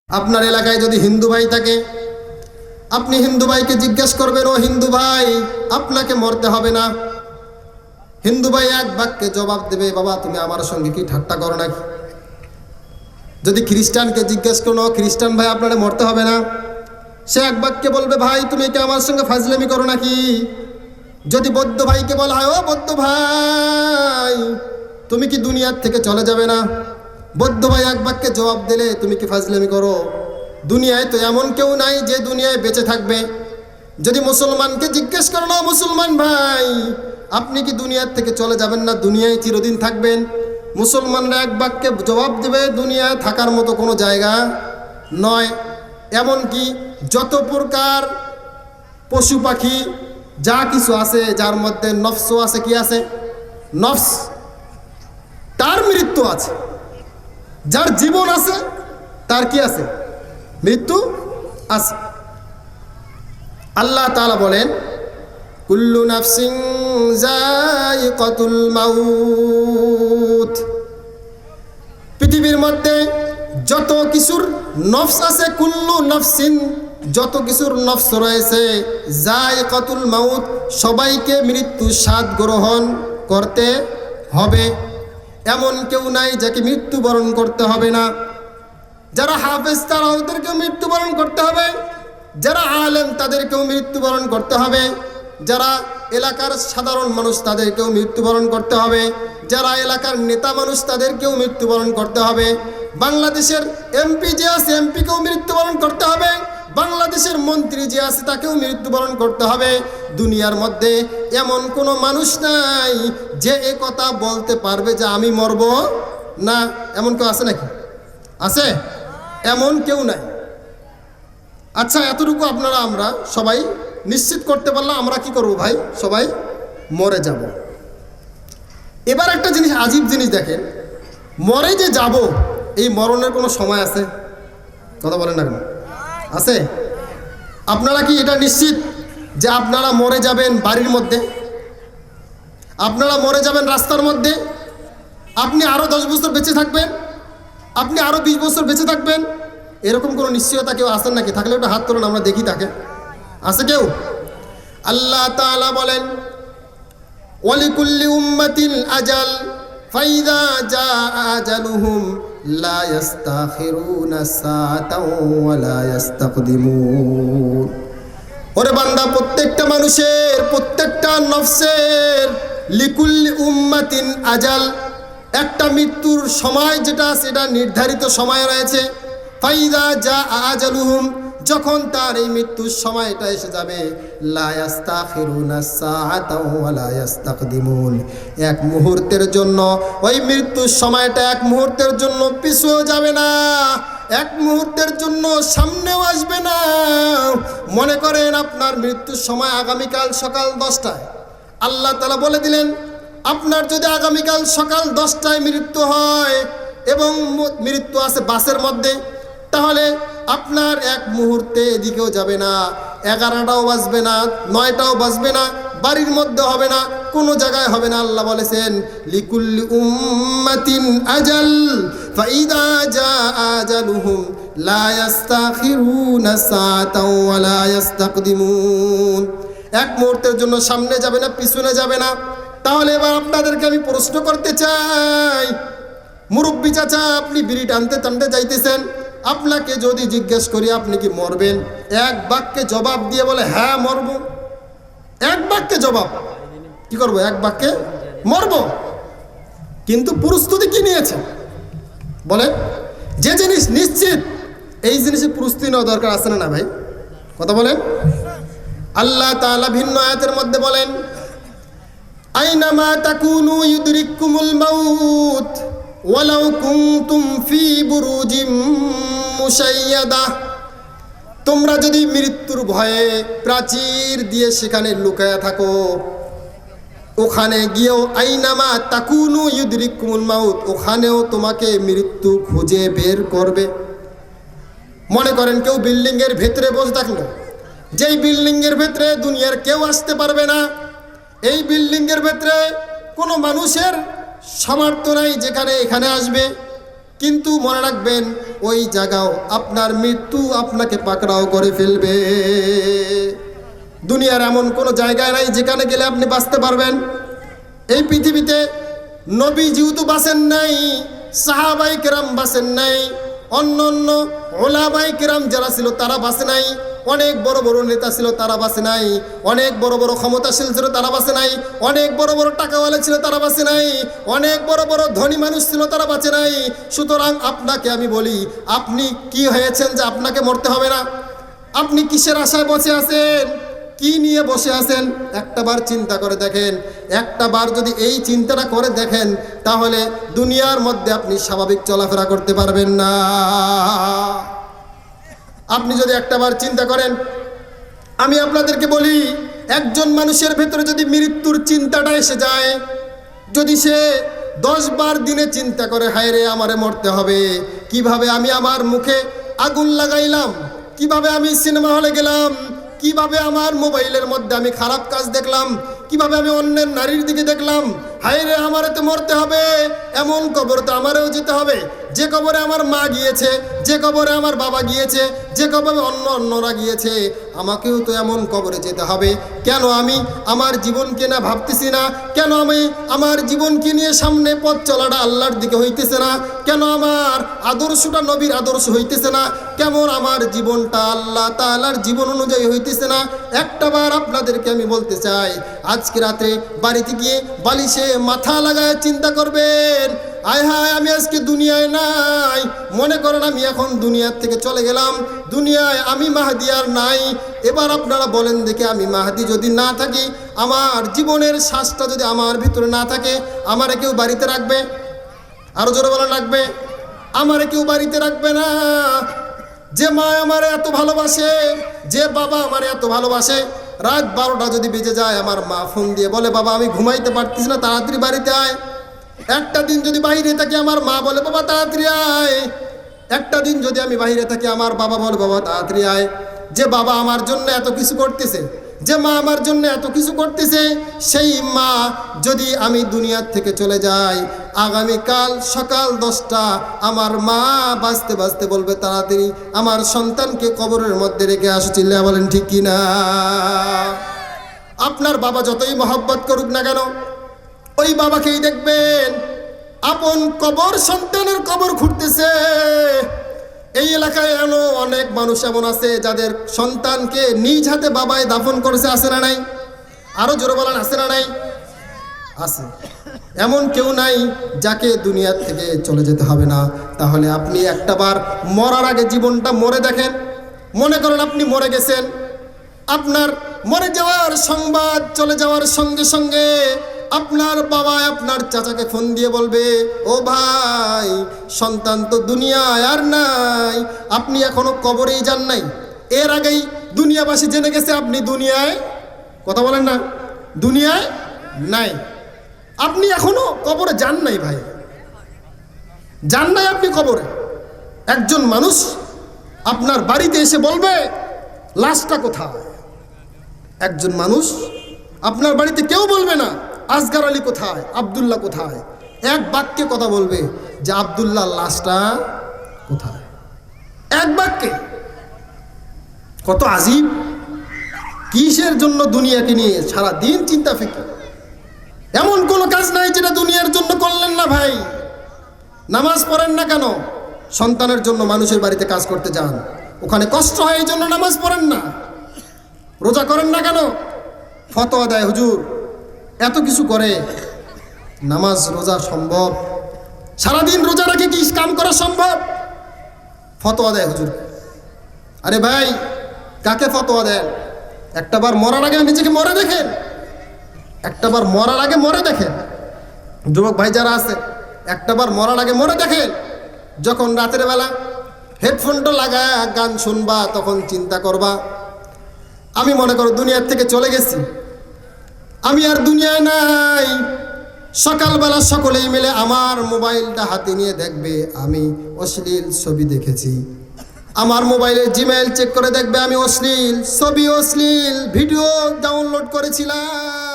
আপনার এলাকায় যদি হিন্দু ভাই থাকে, আপনি হিন্দু ভাইকে জিজ্ঞেস করবেন, ও হিন্দু ভাই, আপনাকে মরতে হবে না। হিন্দু ভাই এক বাক্যে জবাব দেবে, বাবা তুমি আমার সঙ্গে কি ঠাট্টা করো নাকি? যদি খ্রিস্টানকে জিজ্ঞেস করো, খ্রিস্টান ভাই আপনারা মরতে হবে না, সে এক বাক্যে বলবে, ভাই তুমি কি আমার সঙ্গে ফাজলামি করো নাকি? যদি বৌদ্ধ ভাইকে বলা হয়, ও বৌদ্ধ ভাই তুমি কি দুনিয়ার থেকে চলে যাবে না, বৌদ্ধ ভাই এক বাক্যে জবাব দিলে, তুমি কি ফাজলামি করো? দুনিয়ায় তো এমন কেউ নাই যে দুনিয়ায় বেঁচে থাকবে। যদি মুসলমানকে জিজ্ঞেস করো, না মুসলমান ভাই আপনি কি দুনিয়ার থেকে চলে যাবেন না, দুনিয়ায় চিরদিন থাকবেন? মুসলমানরা এক বাক্যে জবাব দেবে, দুনিয়ায় থাকার মতো কোনো জায়গা নয়। এমনকি যত প্রকার পশু পাখি যা কিছু আছে, যার মধ্যে নফসও আছে, কি আছে? নফস, তার মৃত্যু আছে। যার জীবন আছে তার কি আছে? মৃত্যু আছে। আল্লাহ তাআলা বলেন, কুল্লু নাফসিন যায়িকাতুল মাউত। পৃথিবীর মধ্যে যত কিছুর নফস আছে, কুল্লু নাফসিন, যত কিছুর নফস রয়েছে, যায়িকাতুল মাউত, সবাইকে মৃত্যু স্বাদ গ্রহণ করতে হবে। এমন কেউ নাই যাকে মৃত্যুবরণ করতে হবে না। যারা হাফেজ তারা ওদেরকেও মৃত্যুবরণ করতে হবে, যারা আলেম তাদেরকেও মৃত্যুবরণ করতে হবে, যারা এলাকার সাধারণ মানুষ তাদেরকেও মৃত্যুবরণ করতে হবে, যারা এলাকার নেতা মানুষ তাদেরকেও মৃত্যুবরণ করতে হবে। বাংলাদেশের এমপি যে আছে এমপিকেও মৃত্যুবরণ করতে হবে, বাংলাদেশের মন্ত্রী যে আছে তাকেও মৃত্যুবরণ করতে হবে। দুনিয়ার মধ্যে এমন কোনো মানুষ নাই যে এ কথা বলতে পারবে যে আমি মরব না। এমন কেউ আছে নাকি? আছে? এমন কেউ নাই। আচ্ছা, এতটুকু আপনারা আমরা সবাই নিশ্চিত করতে পারলাম, আমরা কি করব ভাই? সবাই মরে যাব। এবার একটা জিনিস, আজীব জিনিস দেখেন, মরে যে যাব, এই মরণের কোনো সময় আছে? কথা বলেন না কেন? আছে? আপনারা কি এটা নিশ্চিত যে আপনারা মরে যাবেন বাড়ির মধ্যে, আপনারা মরে যাবেন রাস্তার মধ্যে, আপনি আরো 10 বছর বেঁচে থাকবেন, আপনি আরো 20 বছর বেঁচে থাকবেন? এরকম কোনো নিশ্চয়তা কেউ আছেন নাকি? থাকলে ওটা হাত তোলেন, আমরা দেখি তাকে। আছে কেউ? আল্লাহ তাআলা বলেন, ওয়ালিকুল্লি উম্মাতিন আজাল ফাইদা জাআ আজালুহুম লা ইস্তাখিরুনা সাআতাও ওয়া লা ইস্তাকদিমুন। ওরে বান্দা, প্রত্যেকটা মানুষের, প্রত্যেকটা নফসের, লিকুল্লি উম্মাতিন আজাল, একটা মৃত্যুর সময় যেটা সেটা নির্ধারিত সময় রয়েছে। ফাইদা জাআ আজালুহুম, যখন তার এই মৃত্যুর সময়টা এসে যাবে, লা ইস্তাখিরুনা সাআতাও ওয়া লা ইস্তাকদিমুন, এক মুহূর্তের জন্য ওই মৃত্যুর সময়টা এক মুহূর্তের জন্য পিছুও যাবে না, এক মুহূর্তের জন্য সামনেও আসবে না। মনে করেন আপনার মৃত্যুর সময় আগামীকাল সকাল 10টায়, আল্লাহ তাআলা বলে দিলেন আপনার যদি আগামীকাল সকাল 10টায় মৃত্যু হয় এবং মৃত্যু আছে বাসের মধ্যে, তাহলে আপনার এক মুহূর্তে এদিকেও যাবে না, 11টাও বাজবে না, 9টাও বাজবে না, বাড়ির মধ্যে হবে না, কোনো জায়গায় হবে না। আল্লাহ বলেছেন, লিকুল্লি উম্মাতিন আজাল ফাইদা জাআ আজালুহুম লা ইস্তাখিরুনা সাআতাও ওয়া লা ইস্তাকদিমুন। এক মুহূর্তের জন্য সামনে যাবে না, পিছনে যাবে না। তাহলে এবার আপনাদেরকে আমি প্রশ্ন করতে চাই, মুরব্বী চাচা, আপনি বিড়ি টানতে টানতে যাইতেছেন, আপনাকে যদি জিজ্ঞেস করি আপনি কি মরবেন, এক বাক্যে জবাব দিয়ে বলে হ্যাঁ মরব, এক বাক্যে জবাব, কি করব? এক বাক্যে মরব। কিন্তু প্রস্তুতি কি নিয়েছে বলেন? যে জিনিস নিশ্চিত এই জিনিসের প্রস্তুতি নেওয়া দরকার আছে না ভাই? কথা বলেন। আল্লাহ তাআলা ভিন্ন আয়াতের মধ্যে বলেন, আইনামা তাকুনু ইউদরিকুমুল মাউত ওয়ালাউ কুনতুম ফি বুরুজিম মুশাইয়াদা। তোমরা যদি মৃত্যুর ভয়ে প্রাচীর দিয়ে সেখানে লুকায়া থাকো, ওখানে গিয়েও আইনামা তাকুনু ইউদরিকুমুল মাউত, ওখানেও তোমাকে মৃত্যু খুঁজে বের করবে। মনে করেন কেউ বিল্ডিংয়ের ভেতরে বসে থাকলো, যেই বিল্ডিংয়ের ভেতরে দুনিয়ার কেউ আসতে পারবে না, এই বিল্ডিংয়ের ভেতরে কোনো মানুষের সামর্থ্য নাই যেখানে এখানে আসবে, কিন্তু মনে রাখবেন ওই জায়গাও আপনার মৃত্যু আপনাকে পাকড়াও করে ফেলবে। দুনিয়ার এমন কোনো জায়গায় নাই যেখানে গেলে আপনি বাঁচতে পারবেন। এই পৃথিবীতে নবী যেহেতু বাঁচেন নাই, সাহাবাই কেরাম বাঁচেন নাই, অন্য অন্য ওলামাই কেরাম যারা ছিল তারা বাঁচে নাই, অনেক বড় বড় নেতা ছিল তারা বাঁচে নাই, অনেক বড় বড় ক্ষমতাশীল ছিল তারা বাঁচে নাই, অনেক বড় বড় টাকাওয়ালা ছিল তারা বাঁচে নাই, অনেক বড় বড় ধনী মানুষ ছিল তারা বাঁচে নাই। সুতরাং আপনাকে আমি বলি, আপনি কি হয়েছেন যে আপনাকে মরতে হবে না? আপনি কিসের আশায় বসে আছেন? কি নিয়ে বসে আছেন? একটাবার চিন্তা করে দেখেন। একটাবার যদি এই চিন্তাটা করে দেখেন, তাহলে দুনিয়ার মধ্যে আপনি স্বাভাবিক চলাফেরা করতে পারবেন না। আপনি যদি একটাবার চিন্তা করেন, আমি আপনাদেরকে বলি, একজন মানুষের ভেতরে যদি মৃত্যুর চিন্তাটা এসে যায়, যদি সে 10 বার দিনে চিন্তা করে, হায় রে আমারে মরতে হবে, কিভাবে আমি আমার মুখে আগুন লাগাইলাম, কিভাবে আমি সিনেমা হলে গেলাম, কিভাবে আমার মোবাইলের মধ্যে আমি খারাপ কাজ দেখলাম, কিভাবে আমি অন্যের নারীর দিকে দেখলাম, হায় রে আমারে তো মরতে হবে, এমন কবর তো আমারও যেতে হবে, যে কবরে আমার মা গিয়েছে, যে কবরে আমার বাবা গিয়েছে, যে কবরে অন্যরা গিয়েছে, আমাকেও তো এমন কবরে যেতে হবে। কেন আমি আমার জীবনকে না ভাবতেছি না? কেন আমি আমার জীবনকে নিয়ে সামনে পথ চলাটা আল্লাহর দিকে হইতেছে না? কেন আমার আদর্শটা নবীর আদর্শ হইতেছে না? কেমন আমার জীবনটা আল্লাহ তাআলার জীবন অনুযায়ী হইতেছে না? একটাবার আপনাদেরকে আমি বলতে চাই, আজকে রাতে বাড়িতে গিয়ে বালিশে মাথা লাগায় চিন্তা করবেন, আয় হায় আমি আজকে দুনিয়ায় নাই। মনে করেন আমি এখন দুনিয়ার থেকে চলে গেলাম, দুনিয়ায় আমি মাহদি আর নাই। এবার আপনারা বলেন দেখে, আমি মাহদি যদি না থাকি, আমার জীবনের শ্বাসটা যদি আমার ভিতরে না থাকে, আমারে কেউ বাড়িতে রাখবে? আরো জোরে বলা লাগবে, আমারে কেউ বাড়িতে রাখবে না। যে মা আমারে এত ভালোবাসে, যে বাবা আমারে এত ভালোবাসে, রাত 12টা যদি বেজে যায়, আমার মা ফোন দিয়ে বলে, বাবা আমি ঘুমাইতে পারতেছি না, তাড়াতাড়ি বাড়িতে আয়। একটা দিন যদি বাইরে থাকি, আমার মা বলে, বাবা তাড়াতাড়ি আয়। একটা দিন যদি আমি বাইরে থাকি, আমার বাবা বলে, বাবা তাড়াতাড়ি আয়। যে বাবা আমার জন্য এত কিছু করতেছে, যে মা আমার জন্য এত কিছু করতেছে, সেই মা যদি আমি দুনিয়ার থেকে চলে যাই, আগামীকাল সকাল 10টা আমার মা বাঁচতে বাঁচতে বলবে, তাড়াতাড়ি আমার সন্তানকে কবরের মধ্যে রেখে আসো। চিল্লা বলেন ঠিক কিনা? আপনার বাবা যতই মহব্বত করুক না কেন, ওই বাবাকেই দেখবেন আপন কবর সন্তানের কবর খুঁড়তেছে। এই এলাকায় এমন অনেক মানুষ এমন আছে যাদের সন্তানকে নিজ হাতে বাবাই দাফন করেছে, আছে না নাই? আরো জোরে বলেন, আছে না নাই? আছে। এমন কেউ নাই যাকে দুনিয়ার থেকে চলে যেতে হবে না। তাহলে আপনি একটাবার মরার আগে জীবনটা মরে দেখেন। মনে করেন আপনি মরে গেছেন, আপনার মরে যাওয়ার সংবাদ চলে যাওয়ার সঙ্গে সঙ্গে আপনার বাবা আপনার চাচাকে ফোন দিয়ে বলবে, ও ভাই সন্তান তো দুনিয়ায় আর নাই, আপনি এখনো কবরেই যান নাই। এর আগেই দুনিয়াবাসী জেনে গেছে আপনি দুনিয়ায়, কথা বলেন না, দুনিয়ায় নাই। আপনি এখনো কবরে যান নাই ভাই, যান নাই আপনি কবরে। একজন মানুষ আপনার বাড়িতে এসে বলবে লাশটা কোথায়। একজন মানুষ আপনার বাড়িতে কেউ বলবে না আসগার আলী কোথায়, আব্দুল্লাহ কোথায়। এক বাক্যে কথা বলবে যে আব্দুল্লাহর লাশটা কোথায়। এক বাক্যে। কত আজীব! কিসের জন্য দুনিয়াকে নিয়ে সারা দিন চিন্তা ফিকির। এমন কোনো কাজ নাই যেটা দুনিয়ার জন্য করলেন না ভাই। নামাজ পড়েন না কেন? সন্তানের জন্য মানুষের বাড়িতে কাজ করতে যান, ওখানে কষ্ট হয়, এই জন্য নামাজ পড়েন না। রোজা করেন না কেন? ফতোয়া দেয় হুজুর, এত কিছু করে, নামাজ রোজা সম্ভব? সারাদিন রোজা রাখে কি কাম করা সম্ভব? ফতোয়া দেয় হুজুর। আরে ভাই, কাকে ফতোয়া দেন? একটাবার মরার আগে নিজেকে মরে দেখেন, একটাবার মরার আগে মরে দেখেন। যুবক ভাই যারা আছে, একটাবার মরার আগে মরে দেখেন। যখন রাতের বেলা হেডফোনটা লাগায় গান শুনবা, তখন চিন্তা করবা, আমি মনে করো দুনিয়ার থেকে চলে গেছি, আমি আর দুনিয়ায় নাই। সকালবেলা সকলেই মিলে আমার মোবাইলটা হাতে নিয়ে দেখবে আমি অশ্লীল ছবি দেখেছি। আমার মোবাইলে জিমেইল চেক করে দেখবে আমি অশ্লীল ছবি, অশ্লীল ভিডিও ডাউনলোড করেছিলাম।